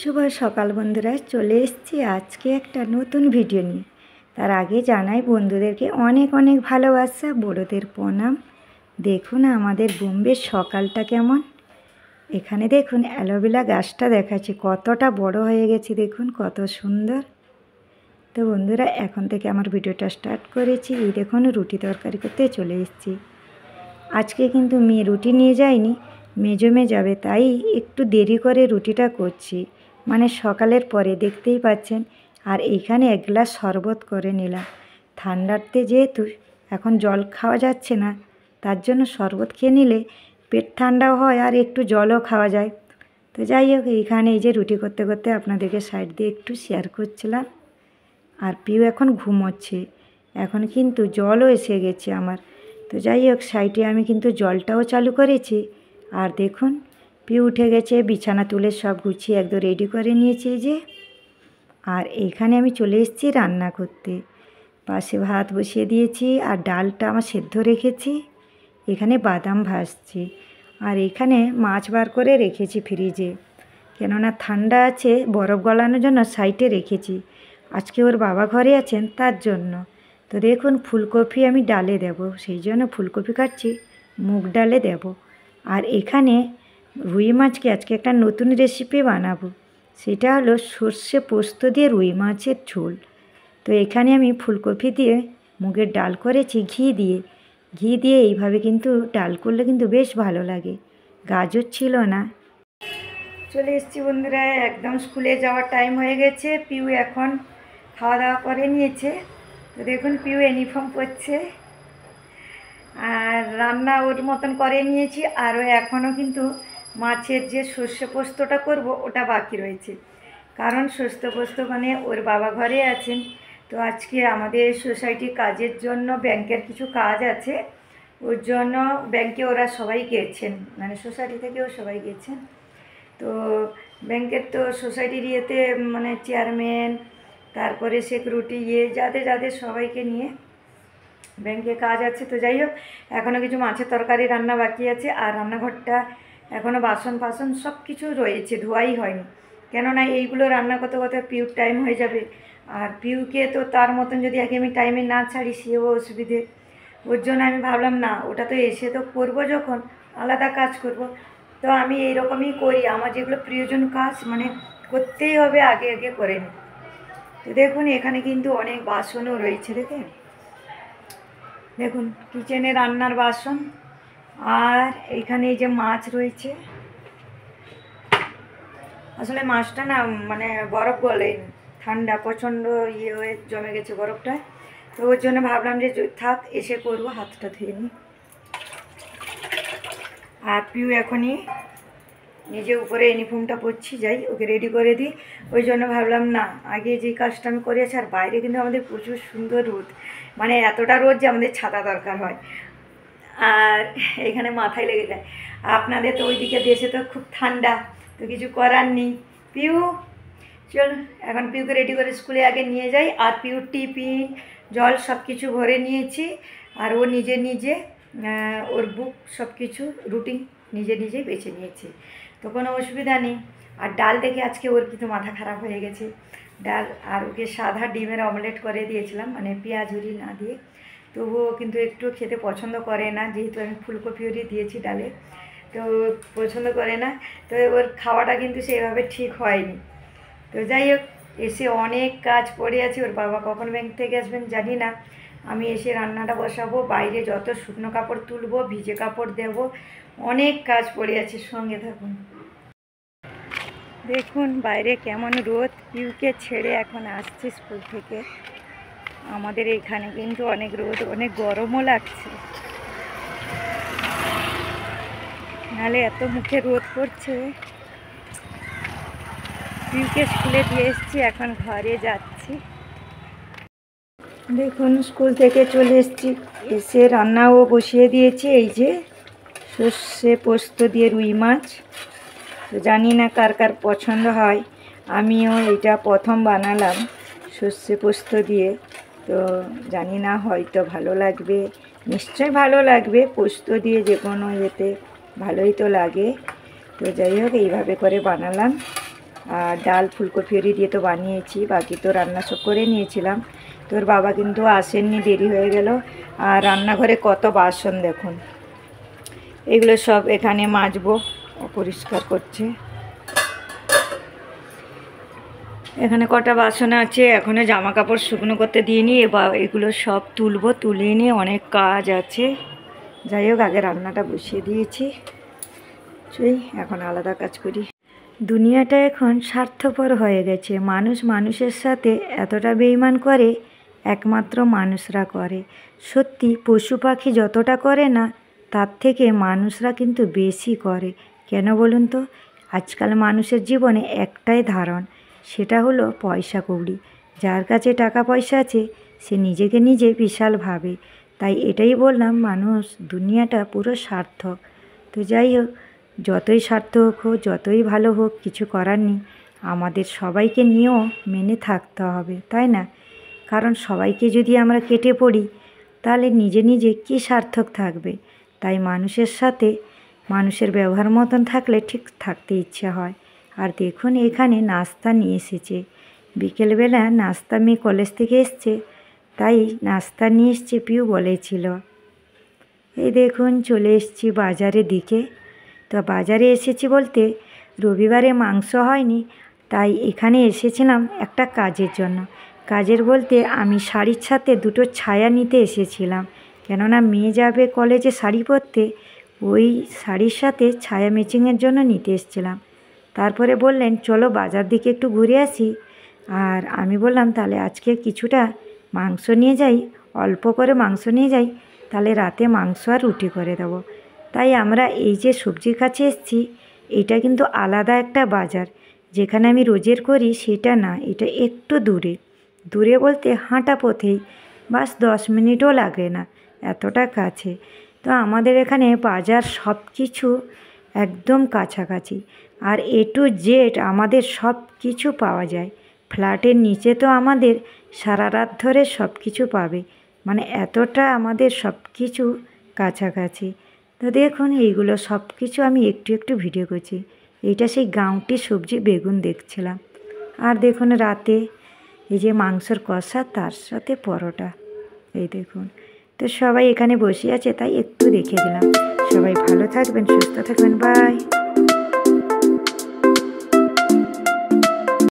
শুভ সকাল বন্ধুরা, চলে এসেছি আজকে একটা নতুন ভিডিও নিয়ে। তার আগে জানাই বন্ধুদেরকে অনেক অনেক ভালোবাসা, বড়দের প্রণাম। দেখুন আমাদের বোম্বের সকালটা কেমন। এখানে দেখুন অ্যালোভেরা গাছটা দেখাচ্ছে, কতটা বড় হয়ে গেছে, দেখুন কত সুন্দর। তো বন্ধুরা এখন থেকে আমার ভিডিওটা স্টার্ট করেছি। এই দেখুন রুটি তরকারি করতে চলে এসেছি। আজকে কিন্তু মেয়ে রুটি নিয়ে যায়নি, মেজমে যাবে, তাই একটু দেরি করে রুটিটা করছি, মানে সকালের পরে দেখতেই পাচ্ছেন। আর এইখানে এক গ্লাস শরবত করে নিলাম, ঠান্ডাতে যেহেতু এখন জল খাওয়া যাচ্ছে না, তার জন্য শরবত খেয়ে নিলে পেট ঠান্ডাও হয় আর একটু জলও খাওয়া যায়। তো যাই হোক, এইখানে এই যে রুটি করতে করতে আপনাদেরকে সাইড দিয়ে একটু শেয়ার করছিলাম। আর পিউ এখন ঘুমোচ্ছে, এখন কিন্তু জলও এসে গেছে আমার। তো যাই হোক, সাইডে আমি কিন্তু জলটাও চালু করেছি। আর দেখুন পিউ উঠে গেছে, বিছানা তুলে সব গুছিয়ে একদম রেডি করে নিয়েছি যে। আর এইখানে আমি চলে এসেছি রান্না করতে। পাশে ভাত বসিয়ে দিয়েছি আর ডালটা আমার সেদ্ধ রেখেছি। এখানে বাদাম ভাজছি আর এখানে মাছ বার করে রেখেছি ফ্রিজে, কেননা ঠান্ডা আছে, বরফ গলানোর জন্য সাইডে রেখেছি। আজকে ওর বাবা ঘরে আছেন তার জন্য। তো দেখুন ফুলকপি আমি ডালে দেব, সেই জন্য ফুলকপি কাটছি, মুগ ডালে দেব। আর এখানে রুই মাছকে আজকে একটা নতুন রেসিপি বানাবো, সেটা হলো সর্ষে পোস্ত দিয়ে রুই মাছের ঝোল। তো এখানে আমি ফুলকপি দিয়ে মুগের ডাল করেছি ঘি দিয়ে এইভাবে কিন্তু ডাল করলে কিন্তু বেশ ভালো লাগে। গাজর ছিল না। চলে এসেছি বন্ধুরা, একদম স্কুলে যাওয়ার টাইম হয়ে গেছে। পিউ এখন খাওয়া দাওয়া করে নিয়েছে। তো দেখুন পিউ ইউনিফর্ম পরছে আর রান্না ওর মতন করে নিয়েছি। আরও এখনও কিন্তু মাছের যে সর্ষে পোস্তটা করব ওটা বাকি রয়েছে, কারণ সর্ষে পোস্ত মানে ওর বাবা ঘরে আছেন। তো আজকে আমাদের সোসাইটির কাজের জন্য ব্যাংকের কিছু কাজ আছে, ওর জন্য ব্যাংকে ওরা সবাই গেছেন, মানে সোসাইটি থেকেও সবাই গেছেন। তো ব্যাংকের তো সোসাইটির ইয়েতে মানে চেয়ারম্যান, তারপরে সিকিউরিটি যাদের যাদের সবাইকে নিয়ে ব্যাংকে কাজ আছে। তো যাই হোক, এখনও কিছু মাছের তরকারি রান্না বাকি আছে। আর রান্নাঘরটা এখনও বাসন ফাসন সব কিছু রয়েছে, ধোয়াই হয়নি, কেননা এইগুলো রান্না করতে করতে পিউর টাইম হয়ে যাবে। আর পিউকে তো তার মতন যদি আগে আমি টাইমে না ছাড়ি সেও অসুবিধে। ওর জন্য আমি ভাবলাম না, ওটা তো এসে তো করবো, যখন আলাদা কাজ করব। তো আমি এইরকমই করি, আমার যেগুলো প্রয়োজন কাজ মানে করতেই হবে আগে আগে করে নিই। তো দেখুন এখানে কিন্তু অনেক বাসনও রয়েছে, দেখুন কিচেনে রান্নার বাসন। আর এখানে এই যে মাছ রয়েছে, আসলে মাছটা না মানে বরফ গলেনি, ঠান্ডা প্রচণ্ড হয়ে জমে গেছে বরফটা। তো ওর জন্য ভাবলাম যে থাক, এসে করবো, হাতটা ধুয়ে নিই। আর পিউ এখনই নিজে উপরে ইউনিফর্মটা পরছি, যাই ওকে রেডি করে দিই। ওই জন্য ভাবলাম না, আগে যে কাজটা আমি করেছি। আর বাইরে কিন্তু আমাদের প্রচুর সুন্দর রোদ, মানে এতটা রোদ যে আমাদের ছাতা দরকার হয়, আর এখানে মাথায় লেগে যায়। আপনাদের তো ওইদিকে দেশে তো খুব ঠান্ডা, তো কিছু করার নেই। পিউ চল, এখন পিউকে রেডি করে স্কুলে আগে নিয়ে যাই। আর পিউর টিফিন জল সব কিছু ভরে নিয়েছি। আর ও নিজে নিজে ওর বুক সব কিছু রুটিন নিজে নিজেই বেছে নিয়েছে, তো কোনো অসুবিধা নেই। আর ডাল দেখে আজকে ওর কিন্তু মাথা খারাপ হয়ে গেছে। ডাল আর ওকে সাদা ডিমের অমলেট করে দিয়েছিলাম, মানে পেঁয়াজ ঝুরি না দিয়ে। তবুও কিন্তু একটু খেতে পছন্দ করে না, যেহেতু আমি ফুলকপিও দিয়েছি ডালে, তো পছন্দ করে না। তো ওর খাওয়াটা কিন্তু সেইভাবে ঠিক হয়নি। তো যাই হোক, এসে অনেক কাজ পড়ে আছে। ওর বাবা কখন ব্যাংক থেকে আসবেন জানি না। আমি এসে রান্নাটা বসাবো, বাইরে যত শুকনো কাপড় তুলবো, ভিজে কাপড় দেব, অনেক কাজ পড়ে আছে, সঙ্গে থাকুন। দেখুন বাইরে কেমন রোদ, পিউকে ছেড়ে এখন আসছি স্কুল থেকে। আমাদের এইখানে কিন্তু অনেক রোদ, অনেক গরমও লাগছে, নাহলে এত মুখে রোদ পড়ছে। পিউকে স্কুলে দিয়ে এসেছি, এখন ঘরে যাচ্ছি। দেখুন স্কুল থেকে চলে এসেছি, এসে রান্নাও বসিয়ে দিয়েছি। এই যে সর্ষে পোস্ত দিয়ে রুই মাছ, তো জানি না কার কার পছন্দ হয়। আমিও এটা প্রথম বানালাম সর্ষে পোস্ত দিয়ে, তো জানি না, হয়তো ভালো লাগবে, নিশ্চয় ভালো লাগবে। পোস্ত দিয়ে যে কোনো ইয়েতে ভালোই তো লাগে। তো যাই হোক, এইভাবে করে বানালাম। আর ডাল ফুলকপি দিয়ে তো বানিয়েছি, বাকি তো রান্না সব করে নিয়েছিলাম। তোর বাবা কিন্তু আসেননি, দেরি হয়ে গেল। আর রান্নাঘরে কত বাসন দেখুন, এগুলো সব এখানে মাজবো, অপরিষ্কার করছে। এখানে কটা বাসন আছে, এখনও জামা কাপড় শুকনো করতে দিইনি, এবার এগুলো সব তুলবো, তুলে নিয়ে অনেক কাজ আছে। যাই হোক, আগে রান্নাটা বসিয়ে দিয়েছি, সেই এখন আলাদা কাজ করি। দুনিয়াটা এখন স্বার্থপর হয়ে গেছে। মানুষ মানুষের সাথে এতটা বেইমান করে, একমাত্র মানুষরা করে। সত্যি পশু পাখি যতটা করে না, তার থেকে মানুষরা কিন্তু বেশি করে। কেন বলুন তো? আজকাল মানুষের জীবনে একটাই ধারণ, সেটা হলো পয়সা কৌড়ি। যার কাছে টাকা পয়সা আছে সে নিজেকে নিজে বিশাল ভাবে। তাই এটাই বললাম, মানুষ দুনিয়াটা পুরো সার্থক। তো যাই হোক, যতই সার্থক হোক, যতই ভালো হোক, কিছু করার নেই। আমাদের সবাইকে নিয়েও মেনে থাকতে হবে, তাই না? কারণ সবাইকে যদি আমরা কেটে পড়ি, তাহলে নিজে নিজে কী সার্থক থাকবে? তাই মানুষের সাথে মানুষের ব্যবহার মতন থাকলে ঠিক থাকতে ইচ্ছে হয়। আর দেখুন, এখানে নাস্তা নিয়ে এসেছে। বিকেলবেলা নাস্তা, মেয়ে কলেজ থেকে এসছে, তাই নাস্তা নিয়ে এসছে, পিউ বলেছিল। এই দেখুন, চলে এসেছি বাজারের দিকে। তো বাজারে এসেছি বলতে, রবিবারে মাংস হয়নি, তাই এখানে এসেছিলাম একটা কাজের জন্য। কাজের বলতে, আমি শাড়ির সাথে দুটো ছায়া নিতে এসেছিলাম। কেননা মেয়ে যাবে কলেজে শাড়ি পরতে, ওই শাড়ির সাথে ছায়া ম্যাচিংয়ের জন্য নিতে এসেছিলাম। তারপরে বললেন চলো বাজার দিকে একটু ঘুরে আসি। আর আমি বললাম তাহলে আজকে কিছুটা মাংস নিয়ে যাই, অল্প করে মাংস নিয়ে যাই, তাহলে রাতে মাংস আর রুটি করে দেবো। তাই আমরা এই যে সবজির কাছে এসেছি, এটা কিন্তু আলাদা একটা বাজার। যেখানে আমি রোজের করি সেটা না, এটা একটু দূরে। দূরে বলতে হাঁটা পথেই, বাস 10 মিনিটও লাগে না, এতটা কাছে। তো আমাদের এখানে বাজার সব কিছু একদম কাছাকাছি। আর এ টু জেড আমাদের সব কিছু পাওয়া যায়। ফ্ল্যাটের নিচে তো আমাদের সারা রাত ধরে সব কিছু পাবে, মানে এতটা আমাদের সব কিছু কাছাকাছি। তো দেখুন, এইগুলো সব কিছু আমি একটু একটু ভিডিও করছি। এইটা সেই গাঁওটি সবজি বেগুন দেখছিলাম। আর দেখুন রাতে এই যে মাংসর কষা, তার সাথে পরোটা, এই দেখুন। তো সবাই এখানে বসে আছে, তাই একটু দেখে দিলাম। সবাই ভালো থাকবেন, সুস্থ থাকবেন, বাই।